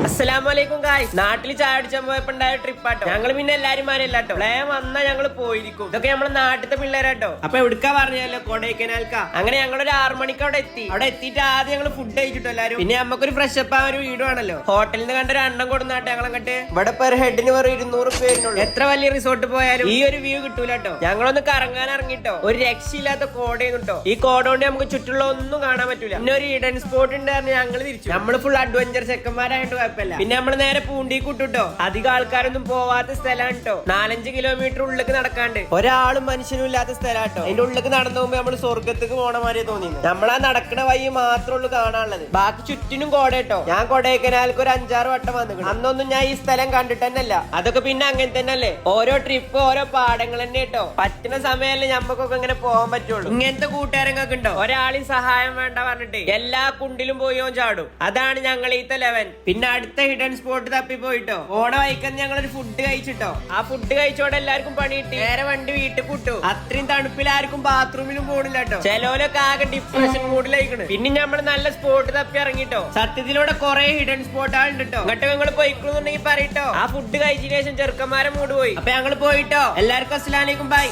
അസ്സലാമലൈക്കും ഗായ്സ്. നാട്ടിൽ ചായ അടിച്ചാൻ പോയപ്പോ ഉണ്ടായ ട്രിപ്പാട്ടോ. ഞങ്ങൾ പിന്നെ എല്ലാരും മാറിയല്ലാട്ടോ. പ്ലാൻ വന്നാ ഞങ്ങൾ പോയിരിക്കും. ഇതൊക്കെ നമ്മളെ നാട്ടിലത്തെ പിള്ളേരാട്ടോ. അപ്പൊ എവിടുക്കാ പറഞ്ഞല്ലോ, കൊടൈക്കനാൽക്കാ. അങ്ങനെ ഞങ്ങളൊരു 6 മണിക്ക് അവിടെ എത്തി. അവിടെ എത്തിയിട്ട് ആദ്യം ഞങ്ങൾ ഫുഡ് കഴിച്ചിട്ടോ എല്ലാരും. പിന്നെ നമുക്കൊരു ഫ്രഷ് അപ്പ് ആ ഒരു വീട് ആണല്ലോ. ഹോട്ടലിൽ നിന്ന് കണ്ട ഒരു അണ്ണം കൊടുന്നാട്ടെ ഞങ്ങളങ്ങട്ട്. ഇവിടെ പെർ ഹെഡിന് വെറും 200 പേരിനുള്ളൂ. എത്ര വലിയ റിസോർട്ട് പോയാലും ഈ ഒരു വ്യൂ കിട്ടൂലട്ടോ. ഞങ്ങളൊന്ന് കറങ്ങാൻ ഇറങ്ങിട്ടോ. ഒരു രക്ഷയില്ലാത്ത കോടയുന്നുട്ടോ. ഈ കോട കൊണ്ട് നമുക്ക് ചുറ്റുള്ള ഒന്നും കാണാൻ പറ്റൂല. പിന്നെ ഒരു ഇഡൻ സ്പോട്ട് ഉണ്ടായിരുന്നു. ഞങ്ങൾ തിരിച്ചു. നമ്മള് ഫുൾ അഡ്വഞ്ചർ ചെക്കന്മാരായിട്ട് കുഴപ്പമില്ല. പിന്നെ നമ്മള് നേരെ പൂണ്ടി കൂട്ടോ. അധികം ആൾക്കാരൊന്നും പോവാത്ത സ്ഥലമാണ് കേട്ടോ. 4-5 കിലോമീറ്റർ ഉള്ളിലേക്ക് നടക്കാണ്ട് ഒരാളും മനുഷ്യനും ഇല്ലാത്ത സ്ഥലമാട്ടോ. അതിന്റെ ഉള്ളിലേക്ക് നടന്നു പോകുമ്പോ നമ്മള് സ്വർഗത്തേക്ക് പോണ മാതിരി തോന്നി. നമ്മളാ നടക്കണ വഴി മാത്രമേ ഉള്ളൂ കാണാനുള്ളത്. ബാക്കി ചുറ്റിനും കോട കേട്ടോ. ഞാൻ കൊടൈക്കനാൽക്ക് ഒരു 5-6 വട്ടം വന്നു. അന്നൊന്നും ഞാൻ ഈ സ്ഥലം കണ്ടിട്ട് തന്നെയല്ല. അതൊക്കെ പിന്നെ അങ്ങനെ തന്നെ അല്ലേ. ഓരോ ട്രിപ്പ് ഓരോ പാടങ്ങൾ തന്നെ കേട്ടോ. പറ്റുന്ന സമയമല്ലേ ഞമ്മക്കൊക്കെ ഇങ്ങനെ പോകാൻ പറ്റുള്ളൂ. ഇങ്ങനത്തെ കൂട്ടുകാരങ്ങൾക്ക് ഉണ്ടോ ഒരാളും സഹായം വേണ്ട പറഞ്ഞിട്ട് എല്ലാ കുണ്ടിലും പോയോ ചാടും. അതാണ് ഞങ്ങൾ ഈത്തെ ലെവൻ. പിന്നെ അടുത്ത ഹിഡൻ സ്പോട്ട് തപ്പി പോയിട്ടോ. ഓണ വൈക്കുന്ന ഞങ്ങളൊരു ഫുഡ് കഴിച്ചിട്ടോ. ആ ഫുഡ് കഴിച്ചോടെ എല്ലാവർക്കും പണി കിട്ടി. നേരെ വണ്ടി വീട്ടിൽ കൂട്ടു. അത്രയും തണുപ്പിൽ ആർക്കും ബാത്റൂമിലും പോണില്ല കേട്ടോ. ചിലവരൊക്കെ ആകെ ഡിപ്രഷൻ മൂഡിലായിക്കണ്. പിന്നെ നമ്മൾ നല്ല സ്പോട്ട് തപ്പി ഇറങ്ങിട്ടോ. സത്യത്തിലൂടെ കുറെ ഹിഡൻ സ്പോട്ടാണ് കേട്ടോ. അങ്ങോട്ട് ഞങ്ങൾ പോയിക്കണമെന്നുണ്ടെങ്കിൽ പറയട്ടോ. ആ ഫുഡ് കഴിച്ചതിന് ശേഷം ചെറുക്കന്മാരെ മൂട് പോയി. അപ്പൊ ഞങ്ങൾ പോയിട്ടോ. എല്ലാവർക്കും അസ്സലാമു അലൈക്കും, ബൈ.